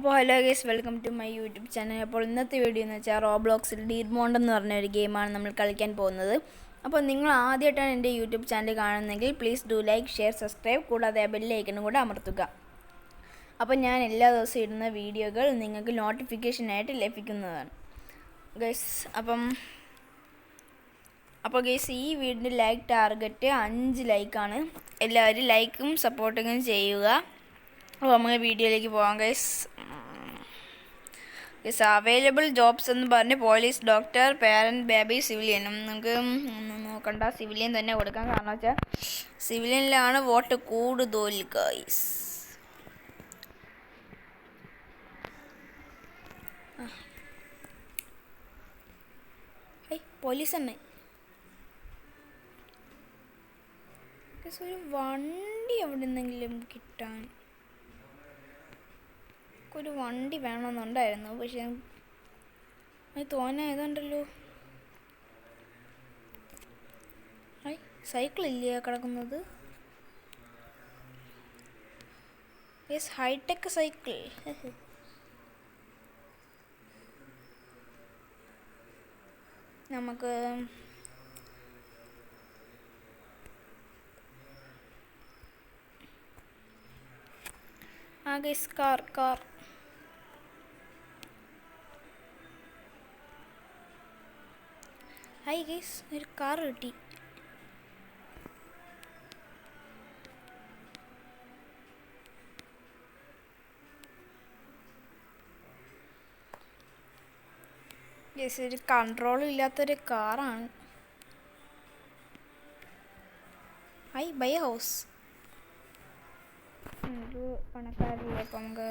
അപ്പോൾ hello guys, welcome to my YouTube channel. അപ്പോൾ ഇന്നത്തെ വീഡിയോ എന്ന് വെച്ചാൽ റോബ്ലോക്സിൽ ഡീർമോണ്ട് എന്ന് പറഞ്ഞൊരു ഗെയിമാണ് നമ്മൾ കളിക്കാൻ പോകുന്നത്. അപ്പോൾ നിങ്ങൾ ആദ്യമായിട്ടാണ് എൻ്റെ യൂട്യൂബ് ചാനൽ കാണുന്നതെങ്കിൽ please do like, share, subscribe, കൂടാതെ ആ ബെല്ലൈക്കനും കൂടെ അമർത്തുക. അപ്പോൾ ഞാൻ എല്ലാ ദിവസവും ഇടുന്ന വീഡിയോകൾ നിങ്ങൾക്ക് നോട്ടിഫിക്കേഷനായിട്ട് ലഭിക്കുന്നതാണ് ഗൈസ്. അപ്പോൾ ഗൈസ്, ഈ വീഡിയോൻ്റെ ലൈക്ക് ടാർഗറ്റ് 5 ലൈക്കാണ്. എല്ലാവരും ലൈക്കും സപ്പോർട്ടും ചെയ്യുക. അപ്പോൾ നമുക്ക് വീഡിയോയിലേക്ക് പോകാം ഗൈസ്. അവൈലബിൾ ജോബ്സ് എന്ന് പറഞ്ഞ് പോലീസ്, ഡോക്ടർ, പാരൻറ്റ്, ബേബി, സിവിലിയനും. നമുക്ക് നോക്കണ്ട, സിവിലിയൻ തന്നെ കൊടുക്കാം. കാരണം വെച്ചാൽ സിവിലിയനിലാണ് വോട്ട് കൂടുതൽ ഗൈസ്. പോലീസ് തന്നെ. ഒരു വണ്ടി എവിടെ നിന്നെങ്കിലും കിട്ടാൻ, ഒരു വണ്ടി വേണമെന്നുണ്ടായിരുന്നു. പക്ഷെ അത് തോന്നായതുണ്ടല്ലോ. സൈക്കിളില്ലേ കിടക്കുന്നത്? Yes, hi-tech cycle. നമുക്ക് ഗൈസ്, കാർ. ഹായ് ഗൈസ്, ഒരു കാർ കിട്ടി. ഗൈസ്, ഒരു കൺട്രോളും ഇല്ലാത്തൊരു കാറാണ്. Hi, bye house. ഒരു പണക്കാരില്ലേ? അപ്പം നമുക്ക്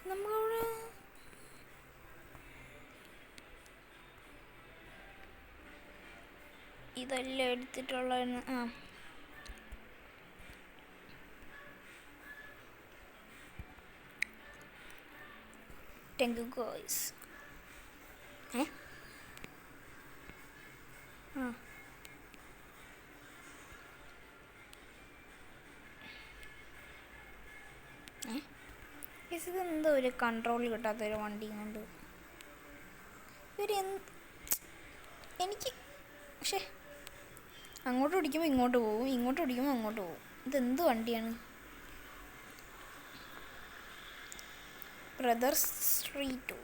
നമ്മളവിടെ ഇതെല്ലാം എടുത്തിട്ടുള്ള താങ്ക് യു ഗോയ്സ്. ഇതെന്തോ ഒരു കൺട്രോൾ കിട്ടാത്തൊരു വണ്ടിയും കൊണ്ട് എനിക്ക്. പക്ഷേ അങ്ങോട്ട് ഓടിക്കുമ്പോൾ ഇങ്ങോട്ട് പോവും, ഇങ്ങോട്ട് ഓടിക്കുമ്പോൾ അങ്ങോട്ട് പോവും. ഇതെന്ത് വണ്ടിയാണ്? Brothers street.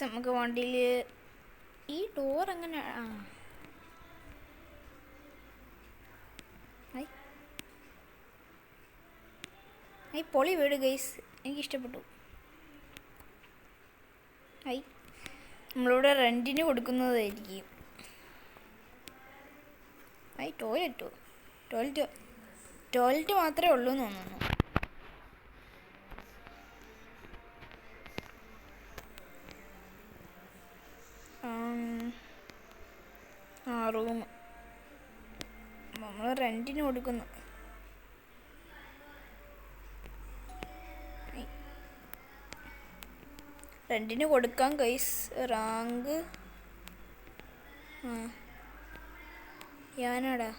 നമുക്ക് വണ്ടിയിൽ ഈ ഡോർ എങ്ങനെ? പൊളി വീട് ഗൈസ്, എനിക്കിഷ്ടപ്പെട്ടു. നമ്മളിവിടെ റെൻറ്റിന് കൊടുക്കുന്നതായിരിക്കും. ടോയ്ലറ്റ് മാത്രമേ ഉള്ളൂ എന്ന് തോന്നുന്നു. റൂം നമ്മൾ റെൻറ്റിന് കൊടുക്കുന്നു. റെൻറ്റിന് കൊടുക്കാം ഗൈസ്. റാങ്ക് ഞാനാടാ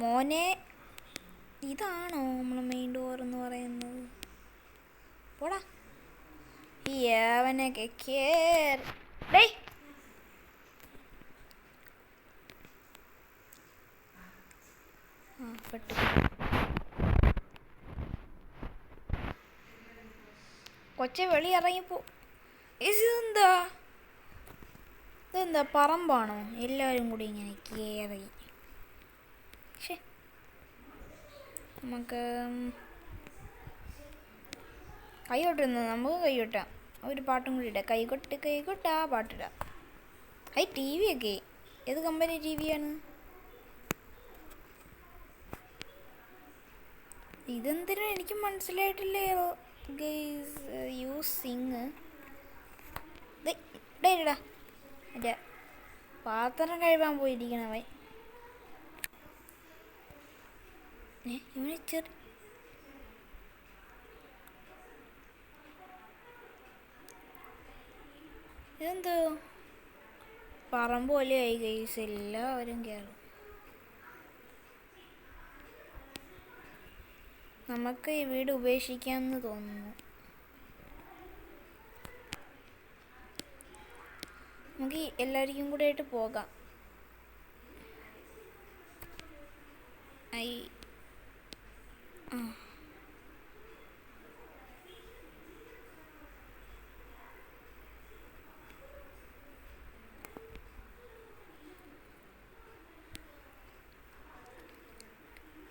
മോനെ. ഇതാണോ നമ്മളെ മെയിൻ ഡോർ എന്ന് പറയുന്നത്? പോടാ ഈ യാവനൊക്കെ കേറി. പെട്ടു. കൊച്ചെ വെളി ഇറങ്ങിപ്പോ. ഇതെന്താ? ഇതെന്താ പറമ്പാണോ? എല്ലാവരും കൂടി ഇങ്ങനെ കയറി. പക്ഷേ നമുക്ക് കൈകൊട്ടുന്നു, നമുക്ക് കൈകൊട്ടാം. ഒരു പാട്ടും കൂടി ഇടാം. കൈകൊട്ടാ പാട്ടിടാം. ടി വി ഒക്കെ ഏത് കമ്പനി ടി വിയാണ്? ഇതെന്തിനാ എനിക്ക് മനസ്സിലായിട്ടില്ലേ ഗൈസ്. യൂസിങ് ഇടാ മറ്റേ പാത്രം കഴുകാൻ പോയിരിക്കണവൻ. ഇവന് ഇതെന്തോ പറമ്പ് പോലെയായി ഗൈസ്. എല്ലാവരും കയറും. നമുക്ക് ഈ വീട് ഉപേക്ഷിക്കാമെന്ന് തോന്നുന്നു. നമുക്ക് എല്ലാവർക്കും കൂടെ ആയിട്ട് പോകാം.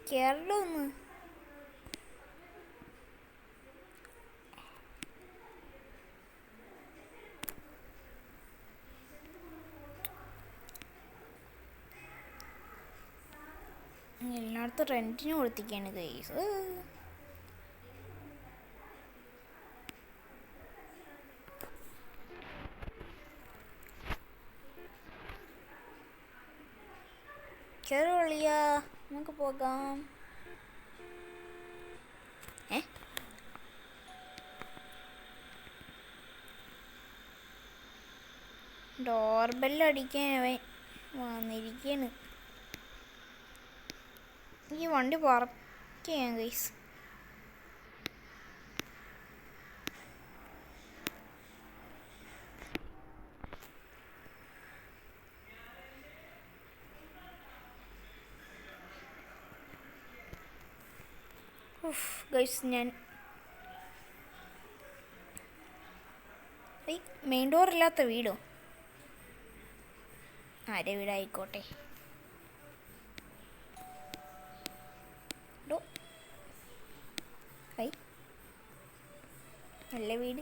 കേരള ഒന്ന് എല്ലായിടത്തും റെൻറ്റിന് കൊടുത്തിരിക്കുകയാണ് ഗൈസ്. കേരളിയ നമുക്ക് പോകാം. ഡോർബെല്ലടിക്കാൻ അവൻ വന്നിരിക്കുകയാണ്. ഈ വണ്ടി പാർക്ക് ചെയ്യാം ഗൈസ്. ഗൈസ് ഞാൻ മെയിൻ ഡോർ ഇല്ലാത്ത വീടോ? ആരെ വീടായിക്കോട്ടെ. നല്ല വീട്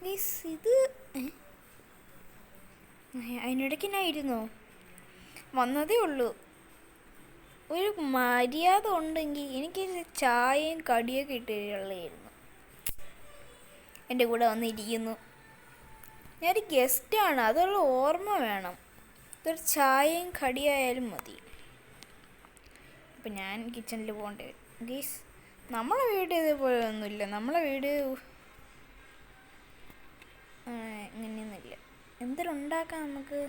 ഗൈസ്. ഇത് അതിനിടയ്ക്ക് ഞായിരുന്നോ? വന്നതേ ഉള്ളൂ. ഒരു മര്യാദ ഉണ്ടെങ്കിൽ എനിക്ക് ചായയും കടിയൊക്കെ ഇട്ടുള്ളായിരുന്നു. എൻ്റെ കൂടെ വന്നിരിക്കുന്നു. ഞാനൊരു ഗസ്റ്റാണ്, അതുള്ള ഓർമ്മ വേണം. ഇതൊരു ചായയും കടിയായാലും മതി. അപ്പം ഞാൻ കിച്ചണിൽ പോകേണ്ടി വരും ഗൈസ്. നമ്മളെ വീട് ഇതേപോലെ ഒന്നുമില്ല. നമ്മളെ വീട് ഇങ്ങനെയൊന്നുമില്ല. എന്തെങ്കിലുണ്ടാക്കാം നമുക്ക്.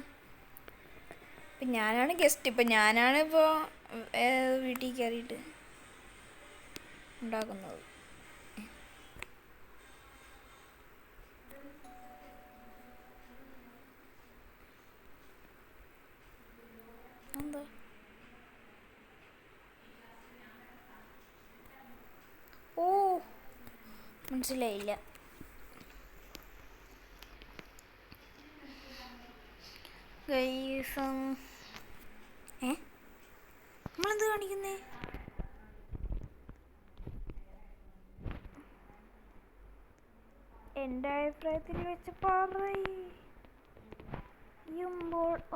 ഇപ്പം ഞാനാണ് ഗസ്റ്റ്. ഇപ്പം ഞാനാണിപ്പോൾ വീട്ടിൽ കയറിയിട്ട് ഉണ്ടാക്കുന്നത്. എന്താ മനസ്സിലായില്ല. നമ്മളെന്ത് കാണിക്കുന്നേ? എൻ്റെ അഭിപ്രായത്തിൽ വെച്ച് പറയുമ്പോൾ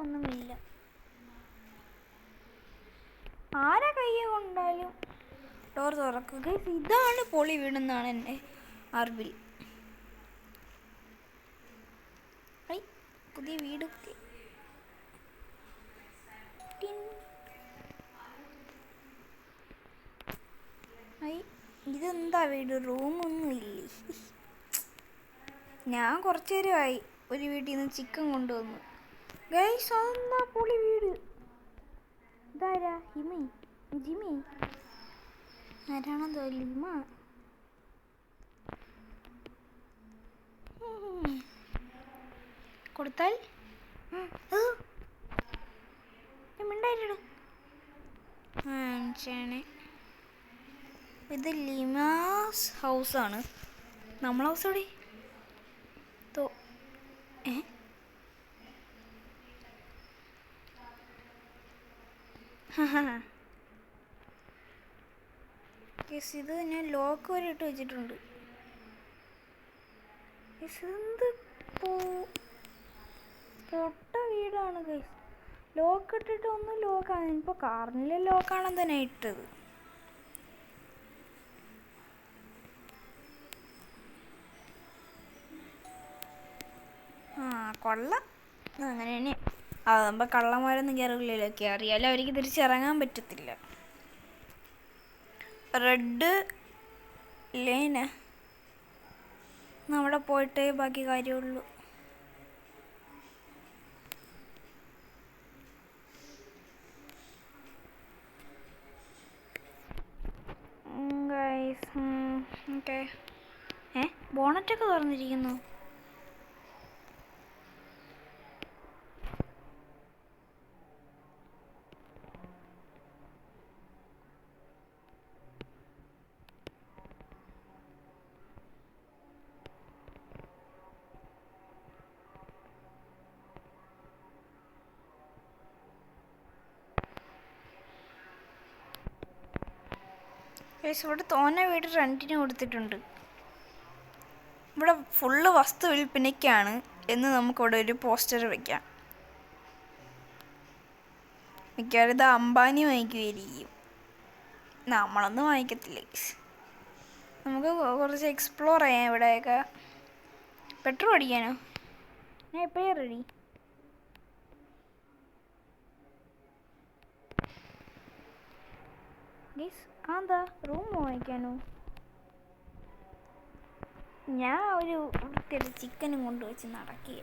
ഒന്നുമില്ല. ആരെ കയ്യെ കൊണ്ടാലും ഡോർ തുറക്കുക. ഇതാണ് പൊളി വീണെന്നാണ് എൻ്റെ അറിവിൽ. പുതിയ വീടൊക്കെ ഇതെന്താ വീട്? റൂമൊന്നും ഇല്ലേ? ഞാൻ കുറച്ചു നേരമായി ഒരു വീട്ടിൽ നിന്ന് ചിക്കൻ കൊണ്ടുവന്നു ഗൈസ്. അതെന്താ പൊളി വീട്? ഇതാരാ? ജിമി ആരാണെന്തോ? ലിമ കൊടുത്താൽ മിണ്ടായിട്ടിടും. ഇത് ലിമാസ് ഹൗസാണ്. നമ്മളെ ഹൗസ് എവിടെ? ഇത് ഞാൻ ലോക്ക് വരെ ഇട്ട് വെച്ചിട്ടുണ്ട്. ഇതെന്ത് പൊട്ട വീടാണ് ഗൈസ്. ലോക്ക് ഇട്ടിട്ട് ഒന്നും ലോക്കാണ്. ഇപ്പോൾ കാറിലെ ലോക്കാണെന്ന് തന്നെ ഇട്ടത്. കൊള്ളാം. അങ്ങനെ തന്നെ അതാകുമ്പോൾ കള്ളന്മാരൊന്നും കയറില്ലല്ലോ. കയറിയാലും അവർക്ക് തിരിച്ചിറങ്ങാൻ പറ്റത്തില്ല. റെഡ് ലൈന നമ്മുടെ പോയിട്ടേ ബാക്കി കാര്യമുള്ളൂ. ഓക്കെ. ബോണറ്റൊക്കെ തുറന്നിരിക്കുന്നു. ഇവിടെ തോന്നെ വീട് റെൻറ്റിന് കൊടുത്തിട്ടുണ്ട്. ഇവിടെ ഫുള്ള് വസ്തു വിൽപ്പനയ്ക്കാണ് എന്ന് നമുക്കിവിടെ ഒരു പോസ്റ്റർ വയ്ക്കാം. മിക്കവാറും ഇത് അംബാനി വാങ്ങിക്കുമായിരിക്കും. നമ്മളൊന്നും വാങ്ങിക്കത്തില്ല. നമുക്ക് കുറച്ച് എക്സ്പ്ലോർ ചെയ്യാം ഇവിടെയൊക്കെ. പെട്രോൾ അടിക്കാനോ? ഞാൻ എപ്പോഴേ റെഡി. എന്താ റൂം വാങ്ങിക്കാനോ? ഞാൻ ഒരു വൃത്തിയുടെ ചിക്കനും കൊണ്ടുവച്ച് നടക്കുക.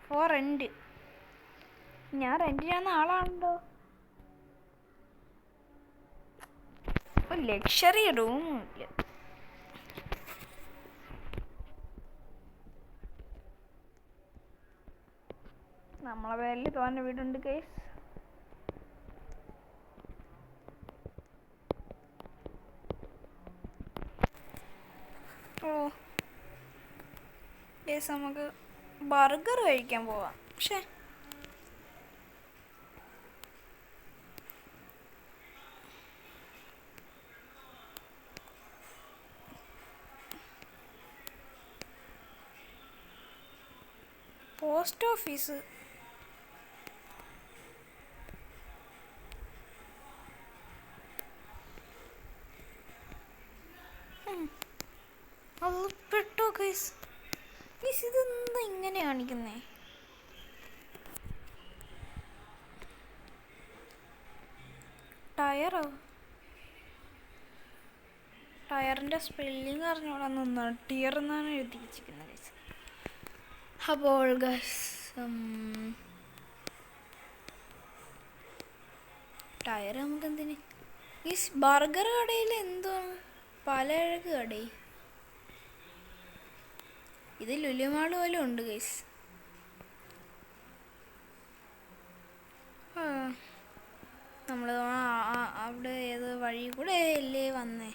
For rent. ഞാൻ റെൻറ്റിനാകുന്ന ആളാണല്ലോ. ഒരു ലക്ഷറി റൂമും ഇല്ല. നമ്മളെ പേരിൽ തോന്നെ വീടുണ്ട് കേസ്. നമുക്ക് ബർഗർ കഴിക്കാൻ പോവാം. പക്ഷേ പോസ്റ്റ് ഓഫീസ് അത് പെട്ടോ ഗൈസ്. ഇതെന്താ ഇങ്ങനെ കാണിക്കുന്നേ? ടയറോ? ടയറിൻ്റെ സ്പെല്ലിങ് അറിഞ്ഞോളാം. നിന്നാണ് ടിയർ എന്നാണ് എഴുതി വെച്ചിരിക്കുന്നത് ഗൈസ്. അപ്പോൾ ഗൈസ് ടയർ നമുക്ക് എന്തിന്? ഈ ബർഗർ കടയിൽ എന്താണ് പലചരക്ക് കടയിൽ? ഇത് ലുലുമാൾ പോലും ഉണ്ട് ഗൈസ്. നമ്മൾ അവിടെ ഏത് വഴി കൂടെ അല്ലേ വന്നേ?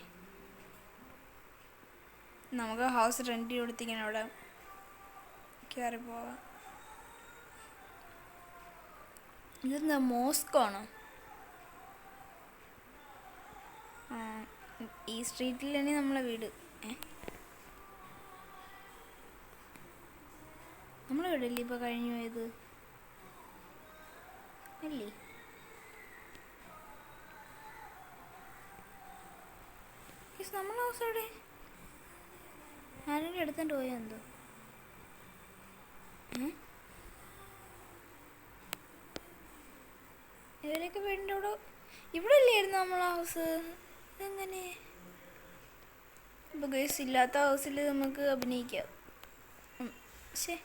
നമുക്ക് ഹൗസ് റെൻറ്റ് കൊടുത്തിങ്ങനെ അവിടെ കയറി പോവാം. ഇതെന്താ മോസ്കോ ആണോ? ഈ സ്ട്രീറ്റിൽ തന്നെ നമ്മളെ വീട്. നമ്മളെ വീടല്ലേ ഇപ്പോൾ കഴിഞ്ഞു പോയത് അല്ലേ? നമ്മളെ ഹൗസ് എവിടെ? ആരുടെ എടുത്തോണ്ട് പോയോ എന്തോ? ഇവരൊക്കെ വീടിൻ്റെ അവിടെ ഇവിടെ അല്ലായിരുന്നു നമ്മളെ ഹൗസ്. ഇതെങ്ങനെ? ഇപ്പോൾ ഗൈസ് ഇല്ലാത്ത ഹൗസിൽ നമുക്ക് അഭിനയിക്കാം. ശേ,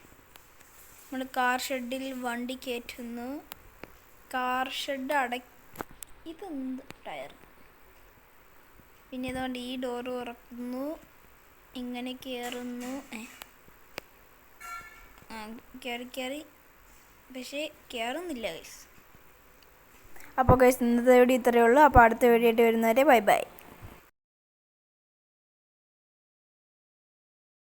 നമ്മൾ കാർ ഷെഡിൽ വണ്ടി കയറ്റുന്നു. കാർ ഷെഡ് ഇതെന്ത് ടയർ? പിന്നെ അതുകൊണ്ട് ഈ ഡോറ് തുറക്കുന്നു. ഇങ്ങനെ കയറുന്നു. കയറി പക്ഷേ കയറുന്നില്ല ഗൈസ്. അപ്പോൾ ഗൈസ് ഇന്നത്തെ വീഡിയോ ഇത്രയേ ഉള്ളൂ. അപ്പോൾ അടുത്ത വീഡിയോ ആയിട്ട് വരുന്നവരെ ബൈ ബൈ.